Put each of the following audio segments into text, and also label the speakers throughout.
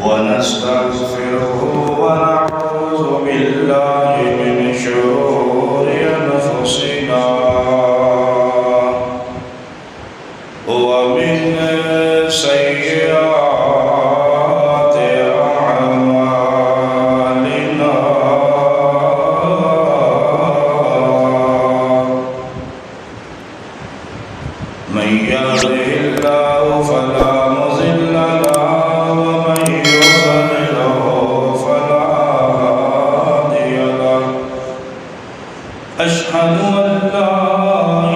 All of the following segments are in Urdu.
Speaker 1: ونستغفره ونعوذ بالله من شرور أنفسنا ومن سيئات أعمالنا من يهده الله فلا مضل له ومن يضلله فلا هادي له أشهد أن لا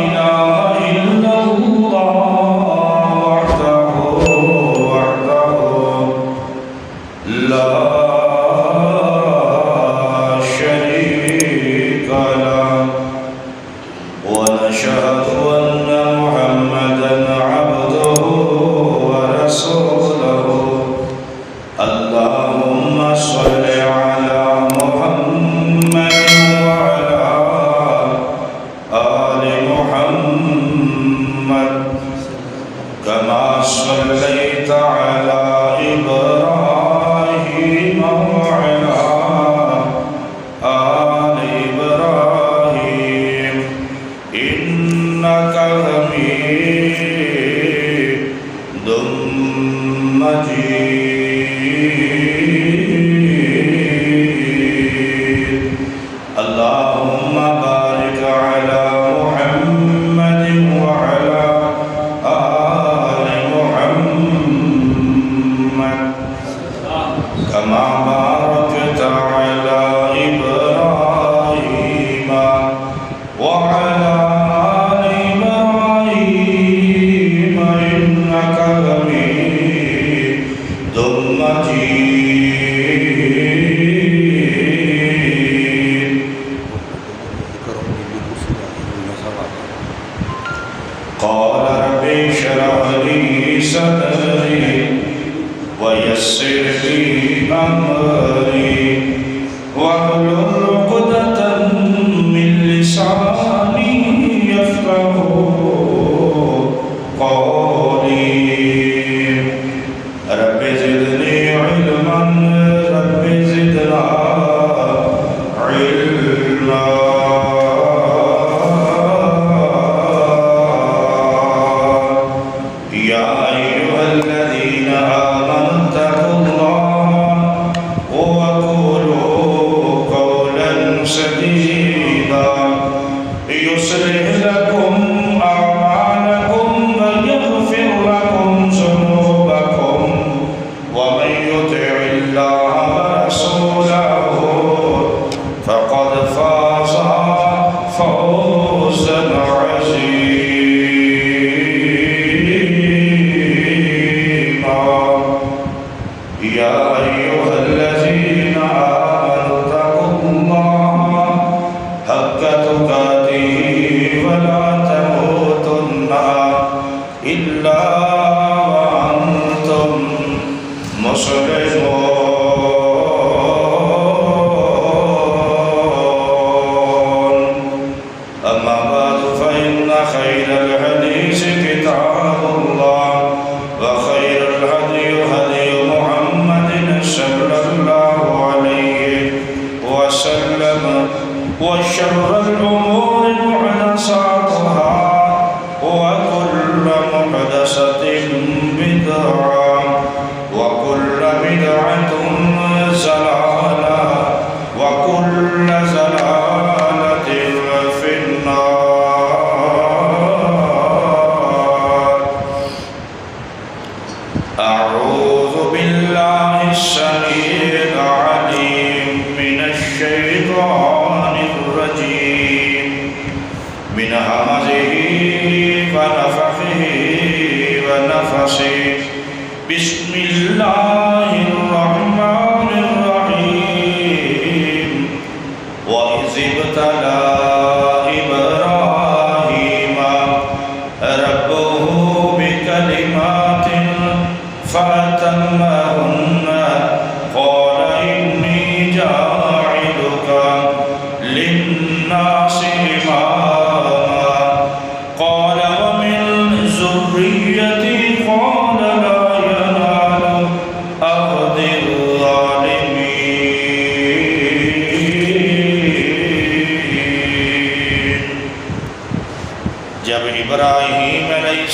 Speaker 1: إله إلا الله وحده لا شريك له ونشهد أن محمدا عبده ورسوله اللهم صل على محمد وعلى آل محمد كما صليت على إبراهيم وعلى آل إبراهيم إنك حميد مجيد اللهم بارك على محمد وعلى آل محمد كما باركت على إبراهيم وعلى آل إبراهيم إنك حميد مجيد قال رب اشرح لي صدري ويسر لي أمري واحلل عقدة من لساني يفقهوا قولي رب زدني علما رب زدنا علما يا أيها الذين آمنوا اتقوا الله وقولوا قولا سديدا يصلح لكم أعمالكم ويغفر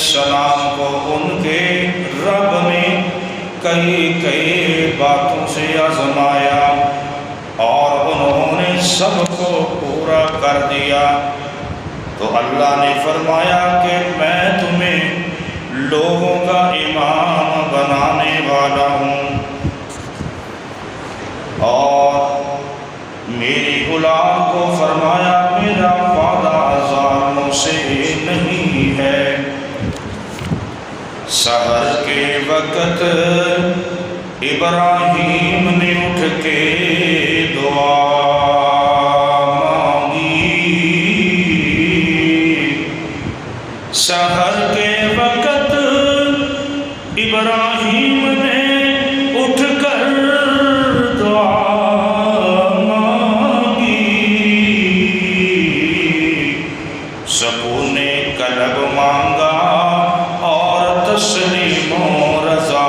Speaker 1: السلام کو ان کے رب نے کئی باتوں سے آزمایا اور انہوں نے سب کو پورا کر دیا، تو اللہ نے فرمایا کہ میں تمہیں لوگوں کا امام بنانے والا ہوں، اور میری غلام کو فرمایا میرا وعدہ ظالموں سے نہیں ہے۔ سحر کے وقت ابراہیم نے اٹھ کے دعا مانگی، سحر کے وقت ابراہیم نے اٹھ کر دعا مانگی، سکون قلب مانگا اور تسلیم و رضا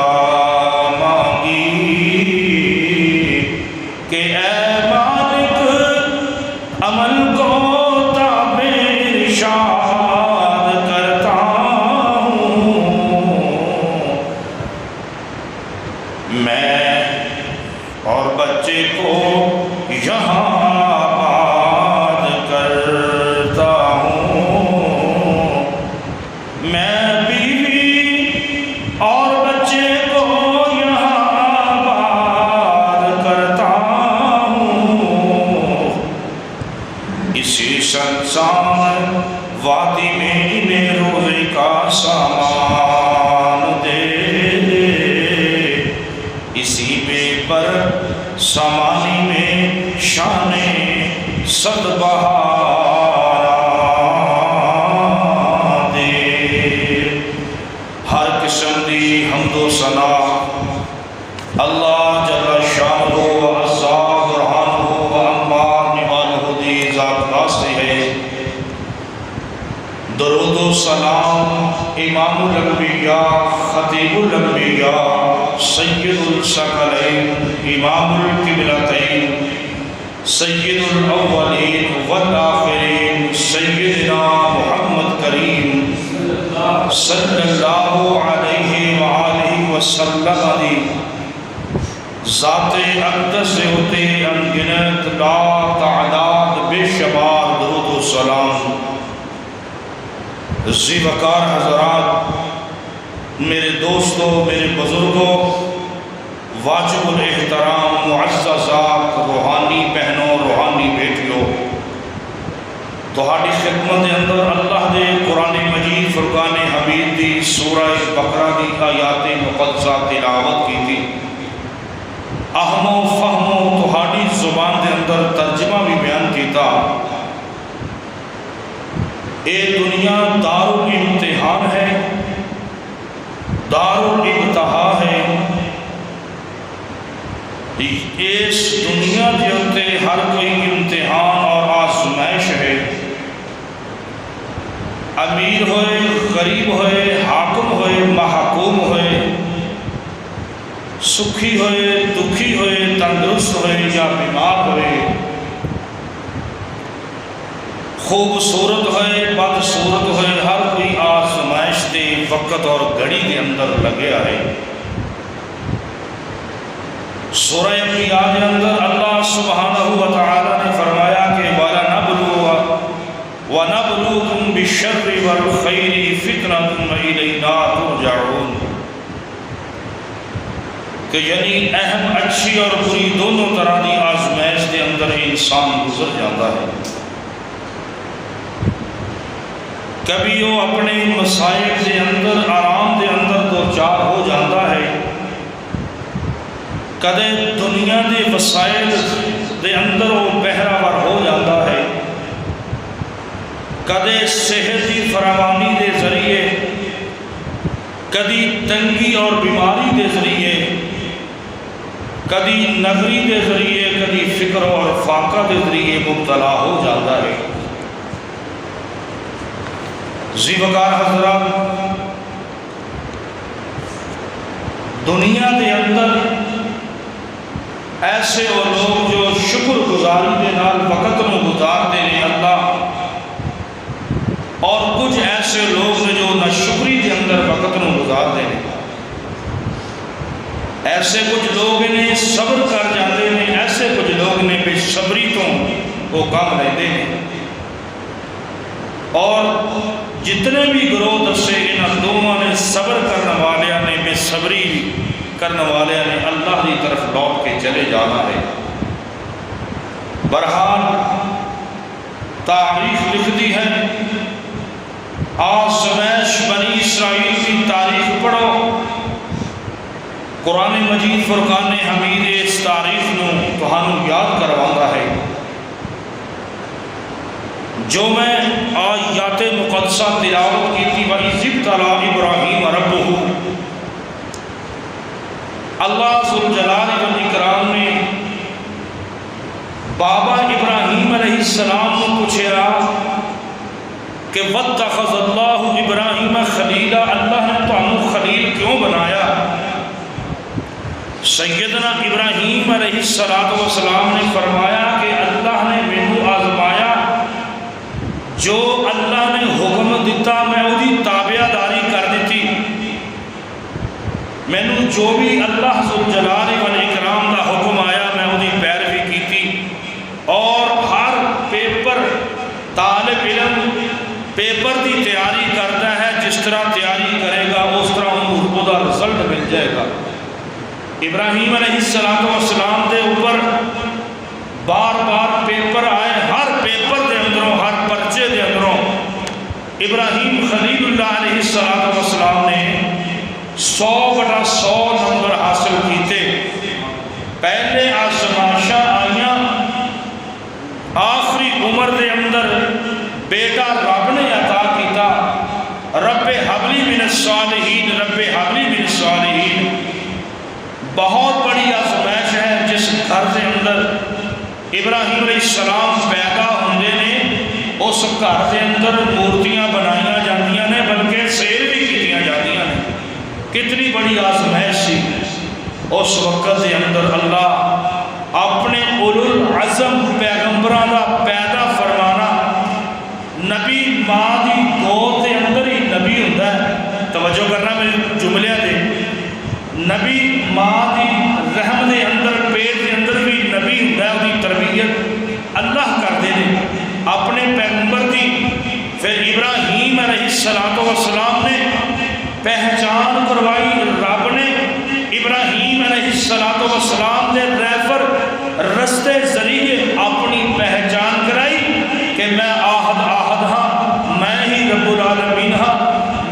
Speaker 1: مانگی کہ اے مالک عمل کو تابع ارشاد کرتا ہوں، میں اور بچے کو یہاں آباد کرتا ہوں، میں بیوی اور بچے کو یہاں آباد کرتا ہوں، اسی سنسان وادی میں انہیں روزے کا سامان دے، اسی بے پر سامانی میں شان صد بہار دے، ہر قسم دی حمد و ثنا اللہ جل شانہ و عز برہانہ و انبار نعمانہ دی ذات واسطے ہے۔ درود و سلام امام الانبیاء خطیب الانبیاء سید الثقلین امام القبلتین سید الاولین والآخرین سیدنا محمد کریم صلی اللہ علیہ وآلہ وسلم دی ذات اقدس سے ہوتے انگنت لا تعداد بے شمار درود و سلام۔ ذی وقار حضرات، میرے دوستوں، میرے بزرگوں، واجب الاحترام معززات، روحانی بہنوں، روحانی بیٹیوں، تہاڈی خدمت دے اندر اللہ دے قرآن مجید فرقان حمید دی سورہ بقرہ دی آیات مقدسہ تلاوت کی تھی، اہم و فہم و تہاڈی زبان دے اندر ترجمہ بھی بیان کیتا۔ اے دنیا دار الامتحان ہے، دار الابتہا ہے، اس دنیا کے اندر ہر کوئی امتحان اور آزمائش ہے، امیر ہوئے، غریب ہوئے، حاکم ہوئے، محکوم ہوئے، سکھی ہوئے، دکھی ہوئے، تندرست ہوئے یا بیمار ہوئے، خوبصورت ہوئے، بدصورت ہوئے، ہر کوئی آزمائش دے وقت اور گھڑی کے اندر لگے آئے۔ سورہ انبیاء کے اندر اللہ سبحانہ وتعالی نے فرمایا کہ وَنَبْلُوكُمْ بِالشَّرِّ وَالْخَيْرِ فِتْنَةٌ وَإِلَيْنَا تُرْجَعُونَ، کہ یعنی اہم اچھی اور بری دونوں طرح کی آزمائش کے اندر انسان گزر جاتا ہے۔ کبھی وہ اپنے مسائل کے اندر آرام کے اندر دوچار ہو جاتا ہے، کدے دنیا کے وسائل کے اندر وہ بہراور ہو جاتا ہے، کدے صحت کی فراوانی کے ذریعے، کدی تنگی اور بیماری کے ذریعے، کدی نگری کے ذریعے، کدی فکر اور فاقہ کے ذریعے مبتلا ہو جاتا ہے۔ ذی وقار حضرات، دنیا کے اندر ایسے وہ لوگ جو شکر گزاری کے نال وقت نو گزارتے ہیں اللہ، اور کچھ ایسے ایسے لوگ نے جو ناشکری کے اندر وقت نو گزار دے ہیں، ایسے کچھ لوگ نے صبر کر جاتے ہیں، ایسے کچھ لوگ نے بے صبری تو وہ کام لیتے ہیں۔ اور جتنے بھی گروہ دسے انہاں دونوں نے صبر کرنے والے نے بے صبری کرنے والے نے اللہ کی طرف لوٹ کے چلے جانا ہے۔ بہرحال تاریخ لکھتی ہے، آزمائش بنی اسرائیل کی تاریخ پڑھو، قرآن مجید فرقان حمید اس تاریخ نو تہانوں یاد کرواتا ہے۔ جو میں آیات مقدسہ تلاوت کی تھی وَإِذِ ابْتَلَىٰ إِبْرَاهِيمَ رَبُّهُ، اللہ ذوالجلال والاکرام نے بابا ابراہیم علیہ السلام کو پوچھا کہ وَاتَّخَذَ اللَّهُ إِبْرَاهِيمَ خَلِيلًا، اللہ نے تمہیں خلیل کیوں بنایا؟ سیدنا ابراہیم علیہ السلام نے فرمایا کہ اللہ نے مینوں آزمایا، جو اللہ نے حکم دیتا میں وہی تابعداری کر دیتی، مینوں جو بھی اللہ ذوالجلال والاکرام دا حکم آیا میں وہی پیروی کیتی۔ اور ہر پیپر طالب علم پیپر دی تیاری کرتا ہے، جس طرح تیاری کرے گا اس طرح انہوں دا رزلٹ مل جائے گا۔ ابراہیم علیہ السلام دے اوپر بار بار پیپر آئے، ہر پیپر دے اندروں، ہر پرچے دے اندروں ابراہیم خلیل اللہ علیہ السلام نے 100/100 نمبر حاصل کیتے۔ پہلے آزمائشاں آئیاں، آخری عمر دے اندر بیٹا رب نے عطا کیتا، رب حبلی من الصالحین، رب حبلی من الصالحین۔ بہت بڑی آزمائش ہے جس گھر دے اندر ابراہیم علیہ السلام پیدا ہوندے نے، اس گھر دے اندر مورتیاں بنائیاں جاندیاں نے، بلکہ سیر بھی کیتیاں جاندیاں نے۔ کتنی بڑی آزمائش سی اس وقت دے اندر۔ اللہ اپنے اولو العزم پیغمبران دا پیدا فرمانا، نبی ماں دی گود دے اندر ہی نبی ہوتا ہے، توجہ کرنا میرے جملے دے، نبی ماں دی رحم دے اندر پیٹ دے اندر بھی نبی ہوتا ہے، وہی تربیت اللہ کرتے ہیں اپنے پیغمبر دی۔ پھر ابراہیم علیہ السلام نے پہچان کروائی، رب نے ابراہیم علیہ السلام دے ریفر رستے ذریعے اپنی پہچان کرائی کہ میں آہد ہاں، میں ہی رب العالمین ہاں،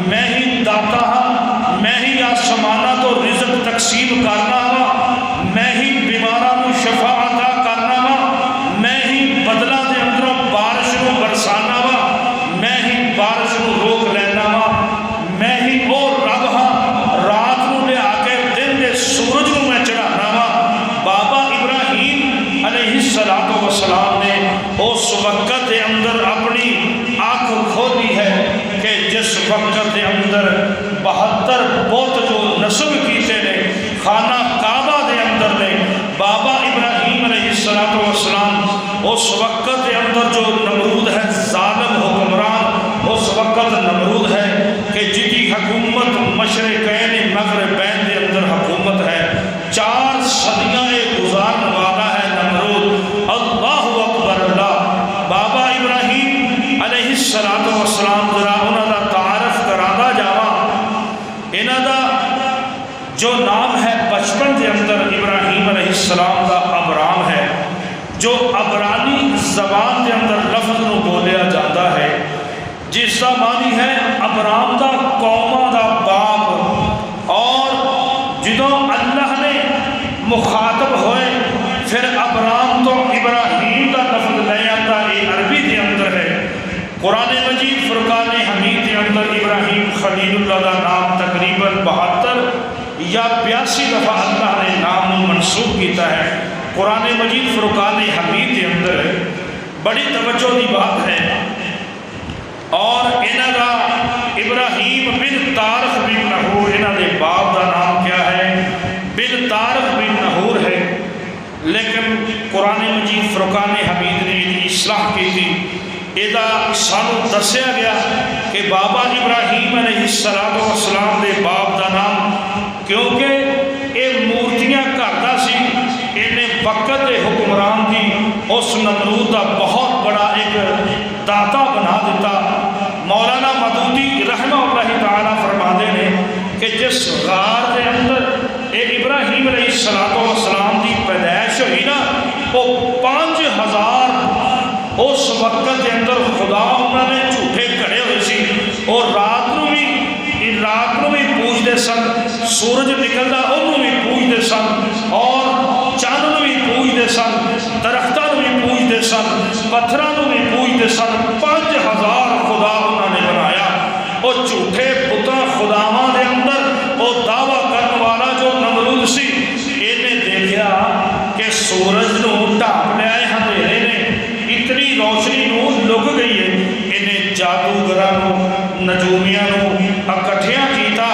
Speaker 1: میں ہی داتا ہاں، میں ہی آسمانہ تو رزق تقسیم کرنا ہاں، میں ہی بیماروں شفا عطا کرنا ہاں، میں ہی بدلہ دے اندروں بارش کو برسانا ہاں، میں ہی بارش کو روک لینا ہاں، میں ہی اور رب ہاں، رات کو لے آ کے دن دے سورج کو میں چڑھانا ہاں۔ بابا ابراہیم علیہ السلام نے اس وقت دے اندر اپنی آنکھ کھولی ہے کہ جس وقت دے اندر 72 بت جو نصب کیتے نے خانہ کعبہ دے اندر نے، بابا ابراہیم علیہ السلام اس وقت دے اندر جو نمرود ہے ظالم حکمران، اس وقت نمرود ہے کہ جدی حکومت مشرقین مغربین دے اندر حکومت ہے، 4 صدیاں گزارنے والا ہے نمرود۔ اللہ اکبر اللہ۔ بابا ابراہیم علیہ السلام ذرا انہاں دا تعارف کرانا جاواں۔ انہاں دا جو نام ہے بچپن دے اندر ابراہیم علیہ السلام دا ابرام ہے، جو عبرانی زبان دے اندر لفظ نو بولیا جاتا ہے، جس کا معنی ہے ابرام دا قوماں دا باپ۔ اور جدوں اللہ نے مخاطب ہوئے پھر ابرام تو ابراہیم دا لفظ لے آتا، یہ عربی دے اندر ہے۔ قرآن مجید فرقان حمید دے اندر ابراہیم خلیل اللہ دا نام تقریباً 72 یا 82 دفعہ اللہ نے نام منسوخ کیتا ہے۔ قرآن مجید فرقان حمید دے اندر ہے، بڑی توجہ دی بات ہے۔ اور انہاں دا ابراہیم بن تارخ بن نحور، انہاں دے باپ دا نام کیا ہے؟ بن تارخ بن نحور ہے۔ لیکن قرآن مجید فرقان حمید نے اصلاح کی تھی، ادا سانو دسیا گیا کہ بابا ابراہیم علیہ السلام دے باپ دا نام، کیونکہ یہ مورتیاں کرتا سی، انہیں وقت دے حکمران دی اس نمرود دا بہت بڑا ایک داتا بنا دیتا۔ مولانا مودودی رحمہ اللہ تعالیٰ فرماتے ہیں کہ جس غار دے اندر اے ابراہیم علیہ السلام دی پیدائش ہوئی نا، وہ 5000 اس وقت کے اندر خدا انہوں نے جھوٹے کھڑے ہوئے سی، اور رات نو بھی پوجتے سن، سورج نکلتا انہوں بھی پوجتے سن، اور چاند بھی پوجتے سن، درختوں بھی پوجتے سن، پتھروں بھی پوجتے سن۔ 5000 خدا انہوں نے بنایا۔ وہ جھوٹے بتاں خداواں دے اندر وہ دعویٰ کرنے والا جو نمرود سی، انہیں دیکھا کہ سورج نو ڈھانپ لیا ہے اندھیرے نے، اتنی روشنی نو لگ گئی ہے، انہیں جادوگراں نو نجومیاں نو اکٹھیاں کیتا،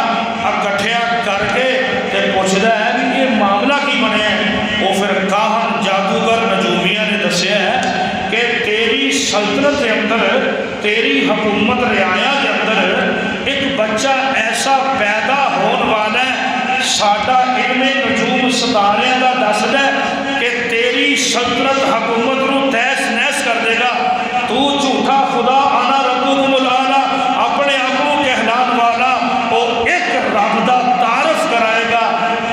Speaker 1: اکٹھیاں کر کے تے پوچھدا ہے کہ یہ معاملہ کی بنیا ہے۔ وہ پھر کاہن جادوگر نجومیاں نے دسیا ہے کہ تیری سلطنت کے اندر، تیری حکومت رعایا کے اندر ایک بچہ ایسا پیدا ہونے والا ہے، ساڈا علم نجوم ستاریاں دا دسدا ہے کہ تیری سلطنت حکومت نو تہس نہس کر دے گا۔ تو جھوٹا خدا انا ربکم الاعلی اپنے آپ کو کہلان والا، وہ ایک رب دا تعارف کرائے گا،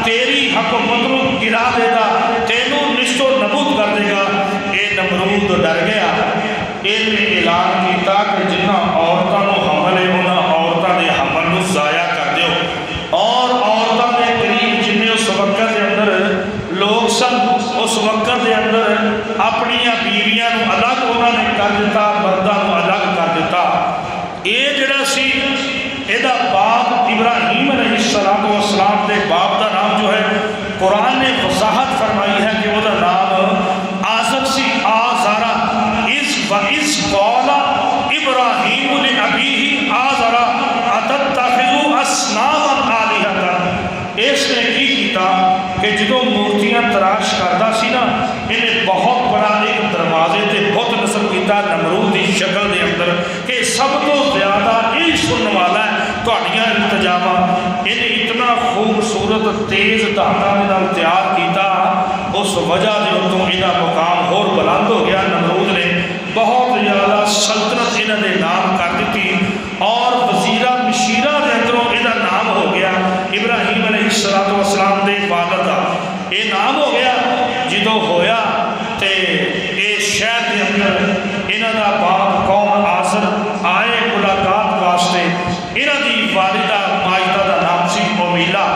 Speaker 1: تیری حکومت نو گرا دے گا، تینوں نشت و نبود کر دے گا۔ اے نمرود ڈر گیا، انہیں اعلان کیتا کہ جنہ عورتوں نو حمل ہے انہاں عورتوں دے حمل نو ضائع کر دیو، اور عورتوں دے قریب جنہیں اس وقت کے اندر لوگ سن، اس وقت کے اندر اپنی بیویاں نو الگ انہوں نے کر دیتا، مرداں نو الگ کر دیتا۔ یہ جڑا سی ایدہ باپ ابراہیم علیہ السلام دے باپ دا نام جو ہے قرآن نے وضاحت فرمائی ہے کہ وہ دا نام آزر سی، آزارا۔ وَإِذْ قَالَ إِبْرَاهِيمُ لِأَبِيهِ آزَرَ أَتَتَّخِذُ أَصْنَامًا آلِهَةً۔ اس نے کی کیتا کہ جدوں مورتیاں تراش کردا سی نا، انہیں بہت بڑا ایک دروازے تے بت نصب کیتا نمرود دی شکل دے اندر کہ سب تو زیادہ یہ سننے والا ہے تہاڈیاں التجاواں۔ انہیں اتنا خوبصورت تیز دھاگا دے نال تیار کیتا، اس وجہ دے اتوں انہاں مقام ہور بلند ہو گیا۔ نمرود نے بہت زیادہ سلطنت انہوں نے نام کر دیتی، اور وزیرہ مشیرہ دے اندروں انہاں نام ہو گیا ابراہیم علیہ السلام دے والد کا یہ نام ہو گیا۔ جدوں ہویا تے اے شہر دے اندر انہاں دا باپ قوم آزر آئے ملاقات واسطے، انہاں دی والدہ ماجدہ دا نام سی امیلا۔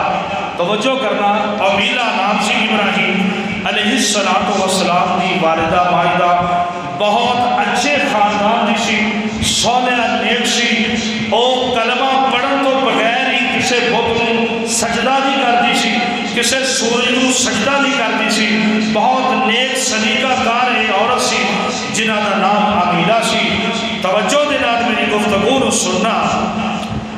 Speaker 1: توجہ کرنا، امیلا نام سی ابراہیم علیہ السلام دی والدہ ماجدہ، بہت اچھے خاندان دی سی، صالح نیک سی، او کلمہ پڑھن تو بغیر ہی کسے بت نو سجدہ نہیں کرتی سی، کسے سورج نو سجدہ نہیں کرتی سی، بہت نیک سلیقہ کار ایک عورت سی جنہاں دا نام امیلا سی۔ توجہ دے نال میری گفتگو نو سننا،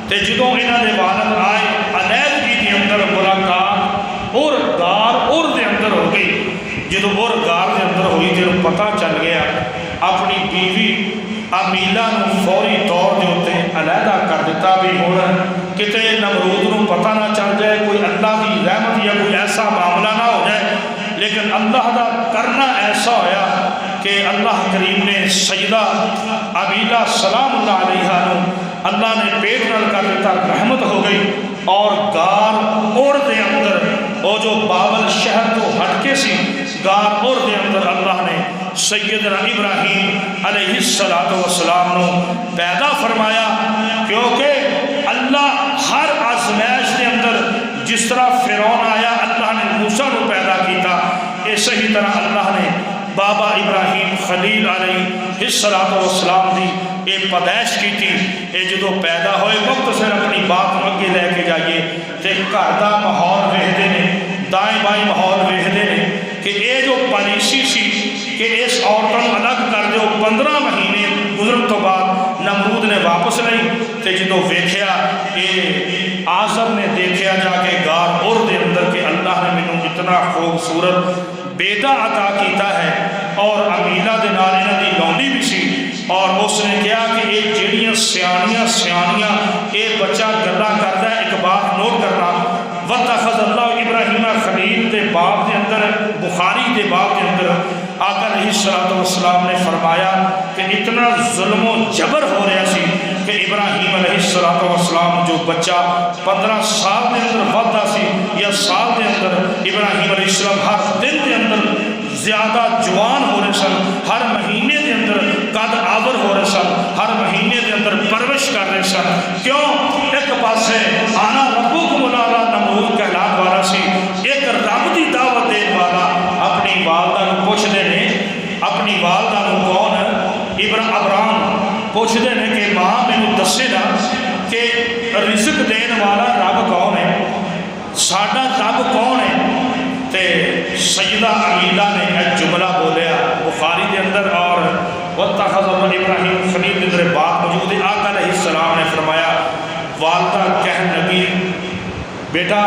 Speaker 1: تے جدوں انہاں دے والد آئے علیحدگی دے اندر ملاقات اور غار اور دے اندر ہو گئی۔ جدوں اور غار دے اندر ہوئی تے پتہ چل گیا، اپنی بیوی امیلا نو فوری طور دے ہوتے علیحدہ کر دیتا بھی ہون کتے نمرود نو پتہ نہ چل جائے، کوئی اللہ کی رحمت یا کوئی ایسا معاملہ نہ ہو جائے۔ لیکن اللہ دا کرنا ایسا ہویا کہ اللہ کریم نے سیدہ امیلا سلام اللہ علیہ نو اللہ نے پیٹ نال کر دیتا، رحمت ہو گئی، اور غار اور دے اندر وہ جو بابل شہر تو ہٹ کے سی، غار اور دے اندر اللہ نے سیدنا ابراہیم علیہ السلام نو پیدا فرمایا، کیونکہ اللہ ہر آزمائش کے اندر جس طرح فرعون آیا اللہ نے موسیٰ نو پیدا کیتا، اسی ہی طرح اللہ نے بابا ابراہیم خلیل علیہ السلام دی اے پیدائش کی تھی۔ اے جدو پیدا ہوئے وقت سے اپنی بات اگے لے کے جائیے تے گھر دا ماحول ویکھدے نے، دائیں بائیں ماحول ویکھدے نے کہ اے جو پالیسی سی کہ اس عورتوں الگ کر دیو، 15 مہینے گزرن تو بعد نمرود نے واپس لئی تے جدو ویکھیا اے آزر نے دیکھیا جا کے غار اور دے اندر کہ اللہ نے مینوں اتنا خوبصورت بیٹا عطا کیتا ہے، اور امیلا دے نال انہاں دی لونڈی بھی سی اور اس نے کہا کہ یہ جڑیاں سیانیاں یہ بچہ گلاں کردا ہے، ایک بات نوٹ کرنا، وَاتَّخَذَ اللَّهُ إِبْرَاهِيمَ خلیل دے باب دے اندر، بخاری دے باب دے اندر آقا علیہ السلام نے فرمایا کہ اتنا ظلم و جبر ہو رہا سی کہ ابراہیم علیہ السلام جو بچہ 15 سال دے اندر ودا سی یا سال دے اندر، ابراہیم علیہ السلام ہر دن دے اندر زیادہ جوان ہو رہے سن، ہر مہینے دے اندر قد آور ہو رہے سن، ہر مہینے دے اندر پرورش کر رہے سن۔ کیوں؟ ایک پاسے آنا ربکم الاعلی نمرود کہلان والا سی، ایک رب دی دعوت دین والا اپنی والدہ نو پوچھدے نے، اپنی والدہ نو کون ابراہیم پوچھدے نے کہ ماں مینوں دسے نا کہ رزق دین والا رب کون ہے، ساڈا رب کون ہے؟ تے سیدہ امیلہ نے ایک جملہ بولیا بخاری دے اندر، اور وَاتَّخَذَ اللَّهُ إِبْرَاهِيمَ خلیل دے اندر بات موجود ہے۔ آقا علیہ السلام نے فرمایا، والدہ کہن لگی بیٹا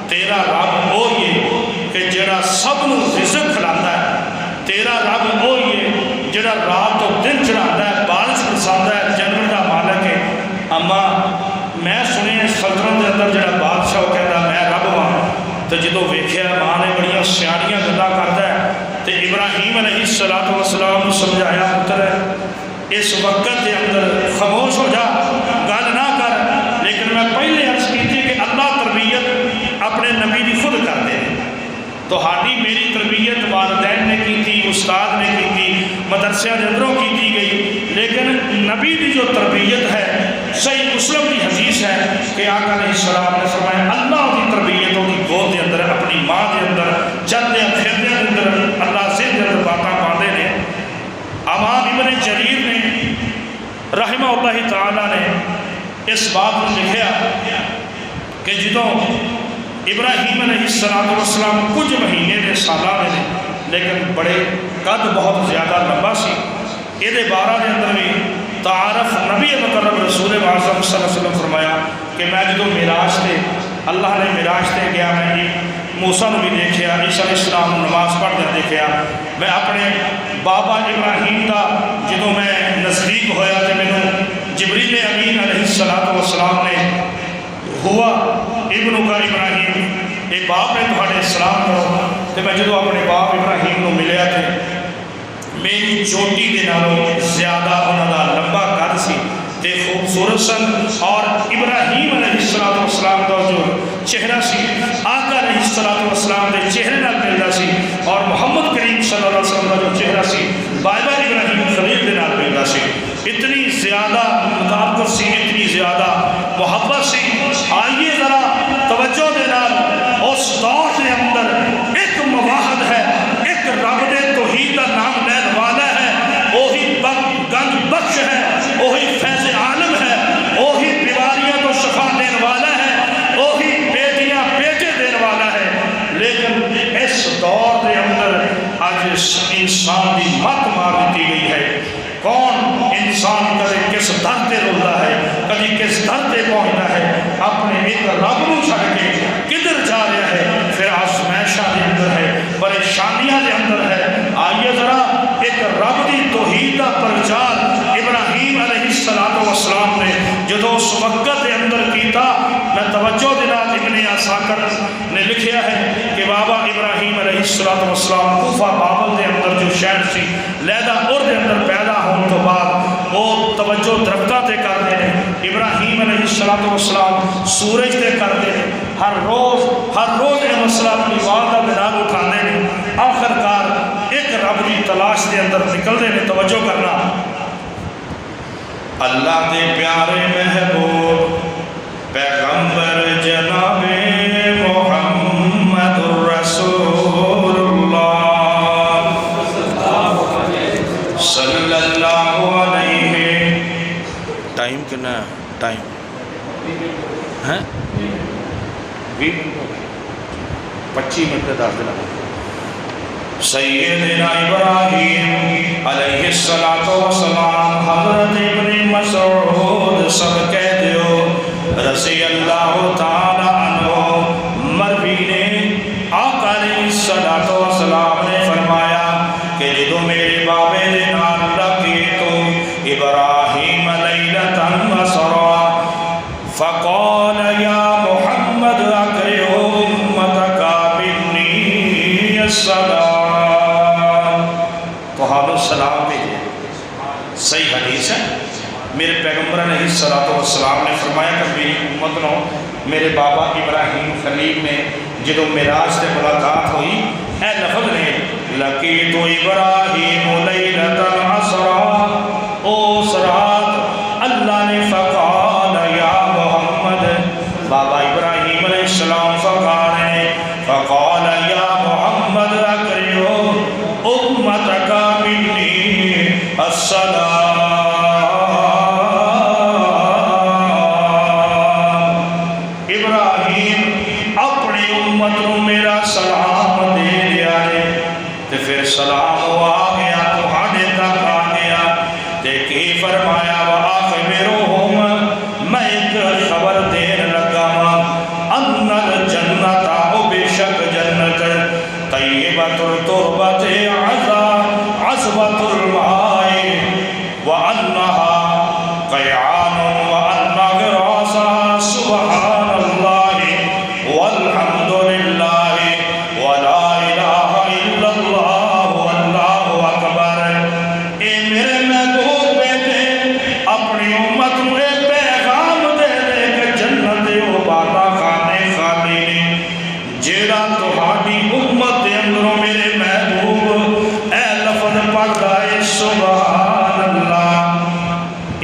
Speaker 1: تیرا رب وہی ہے کہ جڑا سب نو رزق کھلاتا ہے، تیرا رب وہی ہے جڑا رات و دن چڑھاتا ہے، بارش برساتا ہے، جنگل دا مالک ہے۔ اما میں سنیا سلطنت دے اندر جڑا بادشاہ وہ کہتا میں رب ہاں، تو جدو ویکھیا ماں نے بڑیاں سیانیاں گلاں کردا ہے تے ابراہیم علیہ السلام نے سمجھایا پتر اس وقت دے اندر خاموش ہو جا، گل نہ کر، لیکن میں پہلے عرض کی کہ اللہ تربیت اپنے نبی دی خود کرتے ہیں، تو ہاڈی میری تربیت والدین نے کی تھی، استاد نے کی تھی، مدرسے دے اندروں کی گئی، لیکن نبی دی جو تربیت ہے صحیح مسلم کی حدیث ہے کہ آقا علیہ السلام نے فرمایا اللہ دی تربیت دی گود دے اندر اپنی ماں دے اندر چلدے پھردے دے اندر اللہ سے دے اندر باتاں پاندے نے۔ امام ابن جریر نے رحمہ اللہ تعالی نے اس بات کو لکھیا کہ جدوں ابراہیم علیہ السلام کچھ مہینے دے سالہ نے لیکن بڑے قد بہت زیادہ لمبا سی، یہ بارہ دے اندر بھی تعارف نبی مکرم رسول اعظم صلی اللہ علیہ وسلم فرمایا کہ میں جدو معراج تے اللہ نے معراج تے گیا، میں موسیٰ نے بھی دیکھیا، عیسیٰ علیہ السلام نماز پڑھ دے دیکھیا، میں اپنے بابا ابراہیم دا جدو میں نزدیک ہویا تے میں جبریل امین علیہ السلام نے ہوا ابن کا ابراہیم اے باپ نے تھوڑے سلام کرو، تے میں جدو اپنے باپ ابراہیم نو ملیا تے میری چوٹی دے نالوں زیادہ انہاں دا لمبا قد سی تے خوبصورت سن، اور ابراہیم علیہ السلام دا جو چہرہ سی آقا علیہ السلام دے چہرے نال ملدا سی، اور محمد کریم صلی اللہ علیہ وسلم دا جو چہرہ سی بابا ابراہیم خلیل دے نال ملدا سی۔ اتنی زیادہ مطابقت سی، اتنی زیادہ محبت سی۔ آئیے ذرا توجہ دے نال اس دور کے اندر ایک مواحد ہے، ایک رب دے توحید کا نام لین والا ہے، وہی گنج بخش ہے، وہی فیض عالم ہے، وہی بیماریاں تو شفا دین والا ہے، وہی بیٹیاں بیٹے دین والا ہے، لیکن اس دور کے اندر آج انسان کی مت مار دیتی گئی ہے۔ کون انسان کدے کس در تے رولدا ہے، کدی کس در تے پہنچتا ہے، اپنے ایک رب نو چھڈ کے کدھر جا رہا ہے، پھر آزمائشاں دے اندر ہے، پریشانیاں دے اندر ہے۔ آئیے ذرا ایک رب دی توحید دا پرچار ابراہیم علیہ السلام نے جدو اس وقت دے اندر کیتا، میں توجہ دے نال ابن عساکر نے لکھیا ہے کہ بابا ابراہیم علیہ السلام کوفہ بابل دے اندر جو شہر سی لیدا اور دے اندر پیدا ہون تو بعد وہ توجہ درختہ تے کر دے ابراہیم علیہ السلام سورج تے کر دے، ہر روز یہ مسئلہ اپنی والدہ دے نال اٹھاندے نے، آخر کار ایک رب دی تلاش دے اندر نکل دے نے۔ توجہ کرنا، اللہ دے پیارے محبوب پیغمبر جناب محمد الرسول اللہ صلی اللہ علیہ۔ ٹائم کنا ہے؟ ٹائم ہے 20 منٹ 25 منٹ 10 دن۔ سیدنا ابراہیم علیہ السلام حضرت ابن مسعود سب کہہ دیو رضی اللہ تعالی عنہ مروی نے آقا علیہ السلام نے فرمایا کہ جدو میرے بابے دے نال لگے تو السلام نے فرمایا کہ میری امت نو میرے بابا ابراہیم خلیل نے جدو معراج سے ملاقات ہوئی اے لفظ نے لقیت ابراہیم لیلۃ العصر، اس رات اللہ نے فقال یا محمد، بابا ابراہیم علیہ السلام فقال یا محمد اقرئ امتک منی السلام، ابراہیم اپنی امت کو میرا سلام دے دیا ہے۔ تے پھر سلام وہ آ گیا تہاڈے تک آ گیا تے کی فرمایا وآخبرہم، میں ایک خبر دین لگا ان الجنت، او بے شک جنت طیبۃ التربۃ عذبۃ الماء وانہا قیعان وان غراسها سبحان اللہ والحمد للہ ولا الہ الا اللہ واللہ اکبر۔ اے میرے محبوب بیٹے اپنی امت کو اے پیغام دے دے کہ جنت او بالا خانے خالی نے جیڑا تہاڈی امت دے اندروں میرے محبوب اے لفظ پڑھدا ہے سبحان اللہ،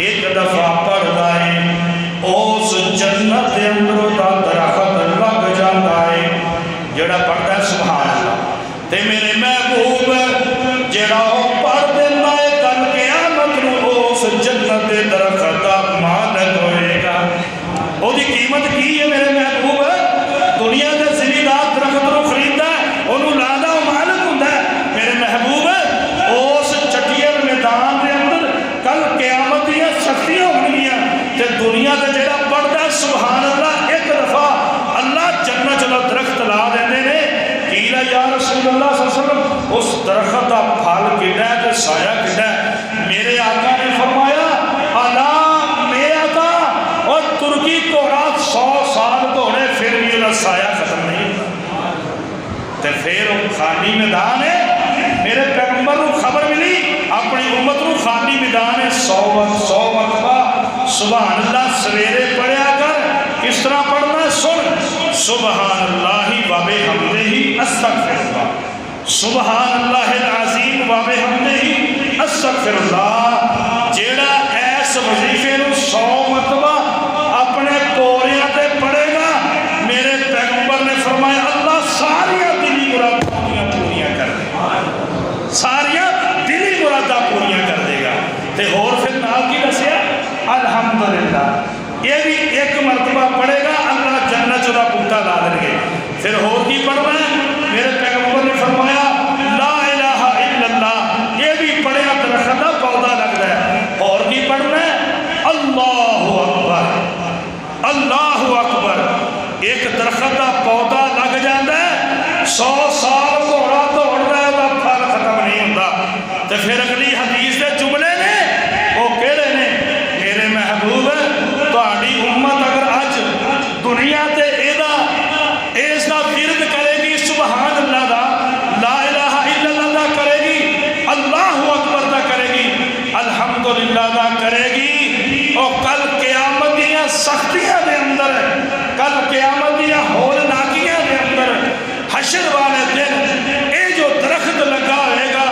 Speaker 1: ایک دفعہ پڑھدا ہے اس جنت دے اندروں دا درخت لگ جاتا ہے، جیڑا پڑھدا ہے سبحان اللہ تے میرے محبوب جیڑا پڑھ دینا ہے کل قیامت نو اس جنت دے درخت دا مالک ہوئے گا۔ او دی قیمت کی ہے میرے محبوب؟ دنیا دے زمیندار درخت نو خریددا ہے اونوں لادا او مالک ہوندا ہے میرے محبوب اس چٹیل میدان دے اندر کل قیامت دیاں سختیاں ہونگیاں تے دنیا دے جڑا پڑھدا ہے سبحان اللہ ایک دفعہ اللہ جنت دا درخت لا دیندے نے۔ کیلا یا رسول اللہ صلی اللہ علیہ وسلم اس درخت دا پھل کڈا ہے تے سایہ کڈا ہے؟ میرے آقا نے فرمایا الا میرا آقا اور ترکی گھوڑا 100 سال گھوڑے پھر بھی اللہ سایہ ختم نہیں ہوتا تے پھر خالی میدان ہے۔ میرے پیغمبر کو خبر ملی اپنی امت کو خالی میدان ہے 100 مرتبہ سبحان اللہ سویرے پڑھیا کر۔ کس طرح پڑھنا ہے سن، سبحان اللہ و بحمدہ استغفر اللہ، سبحان اللہ العظیم و بحمدہ استغفر اللہ۔ جیڑا ایس وظیفے نو 100 مرتبہ اپنے پوریاں تے پڑھے گا میرے پیغمبر نے فرمایا اللہ ساریاں دلی مراداں پوریاں کر دے گا، ساریاں دلی مراداں پوریاں کر دے گا۔ تے اور پھر نال کی دسیا الحمدللہ، یہ بھی ایک مرتبہ پڑھے گا اللہ جنت دا بوٹا لا دیں گے۔ پھر اور کی پڑھنا ہے میرے پیغمبر نے فرمایا لا الہ الا اللہ، یہ بھی پڑھے گا درخت دا پودا لگتا ہے۔ اور کی پڑھنا ہے اللہ اکبر، اللہ اکبر، ایک درخت دا پودا لگ جاتا ہے 100 سال گھوڑا دوڑتا ہے وہ پھل ختم نہیں ہوتا۔ تو پھر اگلی حدیث دے جملے نے وہ کہڑے نے میرے محبوب تہاڈی امت اگر اج دنیا تے اس دا ورد کرے گی سبحان اللہ دا، لا الہ الا اللہ دا کرے گی، اللہ اکبر دا کرے گی، الحمدللہ دا کرے گی، اور کل قیامت دیاں سختیاں دے اندر، کل قیامت دیاں ہولناکیاں دے اندر، حشر والے دن اے جو درخت لگا ہوئے گا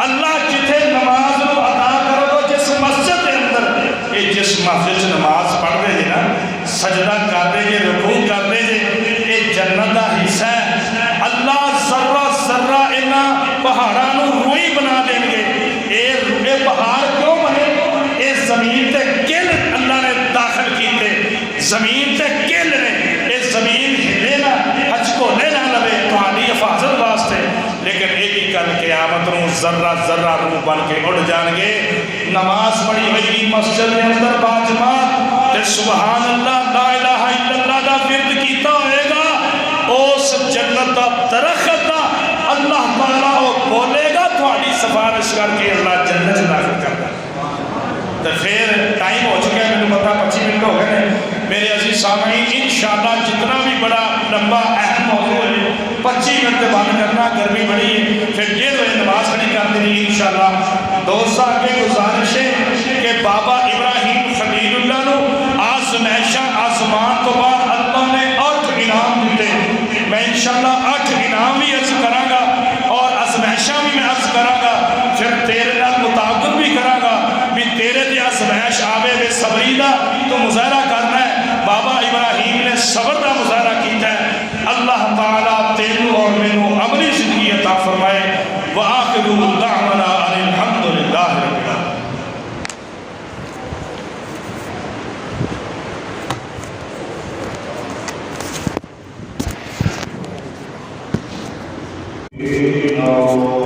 Speaker 1: اللہ جتھے نماز کو عطا کرو گا جس مسجد دے اندر، اے جس مسجد نماز پڑھ دے جے نا سجدہ کر دے جے رکوع کر دے جے اے جنت دا حصہ ہے۔ اللہ ذرہ ذرہ انہاں پہاڑاں نو روئی بنا دیں گے۔ اے پہاڑ کیوں بنے؟ اے زمین تے کل اللہ نے داخل کیتے، زمین تے کل نے، اے زمین ہلے نہ ہچکولے نہ لوے تہاڈی حفاظت واسطے، لیکن اے بھی کل قیامت نو ذرہ ذرہ روح بن کے اڑ جان گے۔ نماز پڑھی ہوئی مسجد کے اندر باجماعت تے سبحان اللہ لا الہ الا اللہ دا ورد کیتا ہوئے گا، اس جنت دا درخت دا اللہ تعالیٰ وہ بولے گا تھوڑی سفارش کر کے اللہ جنت داخل کرتا ہے۔ تو پھر ٹائم ہو چکا ہے، میں پتا 25 منٹ ہو گئے ہیں میرے عزیز سامعین، انشاءاللہ جتنا بھی بڑا لمبا اہم موضوع ہے 25 منٹ بند کرنا، گرمی بڑی ہے، پھر 1:30 بجے نماز کھڑی کر دینی انشاءاللہ۔ دوستاں کے گزارش ہے کہ بابا ابراہیم خلیل اللہ نو آزمائشاں آسمان تو بعد اللہ نے 8 انعام دیتے. میں انشاءاللہ 8 انعام بھی عرض کراں گا اور آزمائشاں بھی میں عرض کراں گا. پھر تیرے نال مطابقت بھی کراں گا بھی تیرے تے آزمائش آوے بے صبری دا تو مظاہرہ کرنا ہے. بابا ابراہیم نے صبر دا مظاہرہ کیتا ہے. اللہ تعالیٰ تینوں اور مینوں عملی زندگی عطا فرمائے. وآخر دعوانا ان الحمدللہ رب العالمین.
Speaker 2: Oh